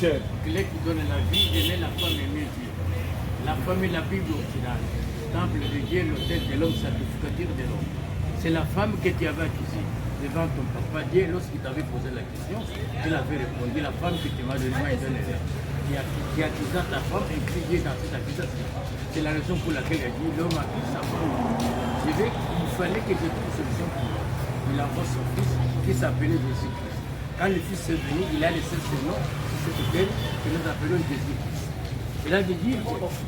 spirituelle. Clé qui donne la vie, aimer la femme et mieux Dieu. La femme est la Bible originale. Temple de Dieu, l'autel de l'homme, sacrificateur de l'homme. C'est la femme que tu avais accusée devant ton papa. Dieu, lorsqu'il t'avait posé la question, tu l'avais répondu. La femme que tu m'as donné, qui accusa ta femme et puis Dieu dans cette accusation. C'est la raison pour laquelle il a dit l'homme accuse sa femme. Il fallait que je trouve une solution pour l'homme. Il envoie son fils qui s'appelait Jésus-Christ. Quand le fils est venu, il a laissé ce nom sur cette terre que nous appelons Jésus-Christ. Il a dit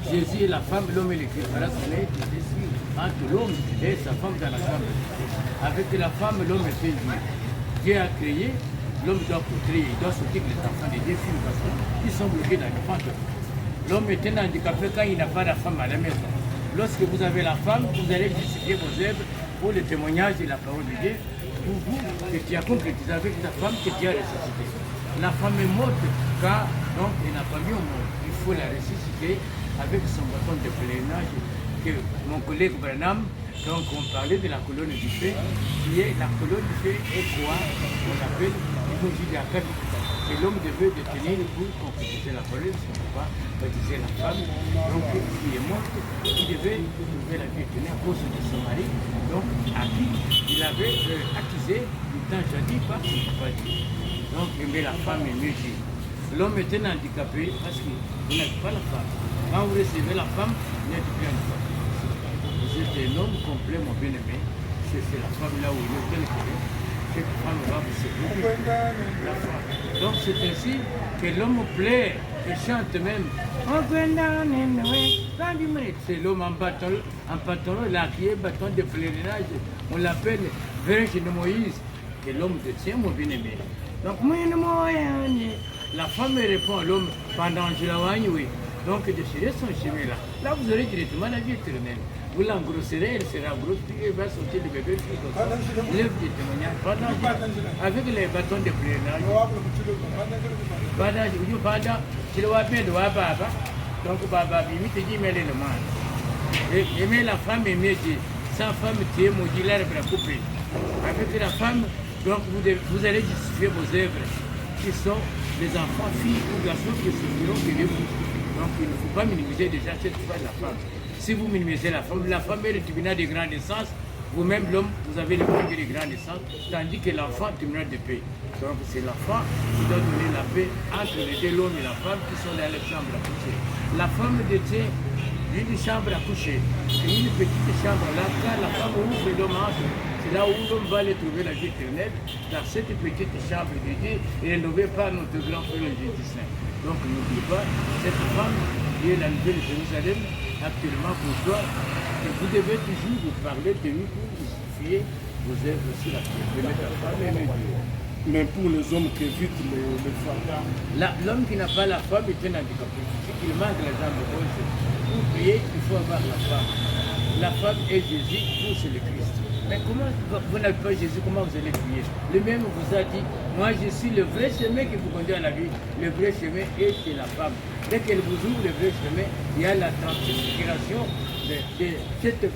Jésus est la femme, l'homme et le Christ. Voilà ce n'est entre l'homme et sa femme dans la chambre. Avec la femme, l'homme est fait Dieu. Dieu a créé, l'homme doit procréer, il doit sortir les enfants des deux filles parce qu'ils sont bloqués dans le ventre. L'homme est un handicapé quand il n'a pas de femme à la maison. Lorsque vous avez la femme, vous allez justifier vos œuvres pour le témoignage de la parole de Dieu, pour vous que tu as concrétisé avec ta femme que tu as ressuscité. La femme est morte car donc elle n'a pas mis au monde. Il faut la ressusciter avec son bâton de pèlerinage que mon collègue Branham, donc on parlait de la colonne du feu, qui est la colonne du feu et quoi on appelle l'évangile de la capitale. Et l'homme devait détenir pour concrétiser la parole, si on ne peut pas baptiser la femme, donc qui est morte, qui devait trouver la vie éternelle à cause de son mari, donc à qui il avait accusé du temps jadis par son papa Dieu. Donc aimer la femme et mieux Dieu. L'homme est un handicapé parce que vous n'êtes pas la femme. Quand vous recevez la femme, vous n'êtes plus un homme. Vous êtes un homme complet, mon bien-aimé. C'est la femme là où il est tel que cette femme va vous servir. La femme. Donc c'est ainsi que l'homme plaît et chante même. C'est l'homme en pantalon, là qui est bâton de pèlerinage. On l'appelle Vierge de Moïse. Et l'homme détient, mon bien-aimé. Donc, la femme répond à l'homme pendant que je la vois, oui. Donc, déchirez son chemin là. Là, vous aurez directement la vie éternelle. Vous l'engrosserez, elle sera grosse, puis elle va sortir le bébé. Lève du témoignage. Avec les bâtons de pèlerinage. Donc, Baba, il dit, mais le mal. Aimer la femme, aimer Dieu. Sans femme, tu es maudit, l'arbre à couper. Avec la femme, donc vous allez justifier vos œuvres, qui sont les enfants, filles ou garçons qui souffriront de vous. Donc il ne faut pas minimiser déjà cette fois la femme. Si vous minimisez la femme est le tribunal de grande naissance, vous-même l'homme, vous avez le tribunal de grande naissance, tandis que l'enfant est le tribunal de paix. Donc c'est l'enfant qui doit donner la paix entre les deux, l'homme et la femme qui sont dans les chambres à coucher. La femme détient une chambre à coucher, et une petite chambre là, quand la femme ouvre l'homme entre. C'est là où l'homme va aller trouver la vie éternelle, dans cette petite chambre de Dieu, et rénovée par notre grand frère Jésus Saint. Donc n'oubliez pas, cette femme qui est la nouvelle Jérusalem, actuellement pour toi, et vous devez toujours vous parler de lui pour justifier vos œuvres sur la terre. De mettre la femme et aimer Dieu. Mais pour les hommes qui évitent les femmes. L'homme qui n'a pas la femme est un handicapé. Il manque la jambe gauche. Pour prier, il faut avoir la femme. La femme est Jésus, vous c'est le Christ. Mais comment vous n'avez pas Jésus, comment vous allez prier? Le même vous a dit, moi je suis le vrai chemin qui vous conduit à la vie. Le vrai chemin est chez la femme. Dès qu'elle vous ouvre le vrai chemin, il y a la transfiguration de cette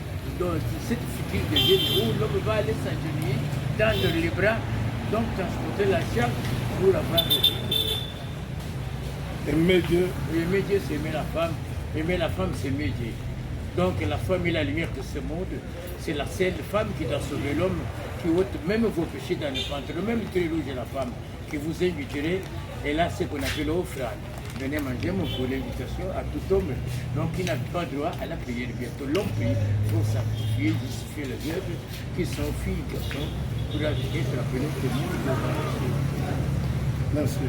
figure de Dieu où l'homme va aller s'agenouiller, tendre les bras, donc transporter la chair pour avoir le Dieu. Aimer Dieu. Aimer Dieu, c'est aimer la femme. Aimer la femme, c'est aimer Dieu. Donc la femme est la lumière de ce monde. C'est la seule femme qui doit sauver l'homme, qui ôte même vos péchés dans le ventre. Même le très rouge de la femme, qui vous inviterait. Et là, c'est ce qu'on appelle l'offrande. Venez manger mon pour l'invitation à tout homme. Donc il n'a pas droit à la prière. Bientôt l'homme prie pour sacrifier, justifier les œuvres qui sont filles et garçons pour être appelés témoins de la Merci.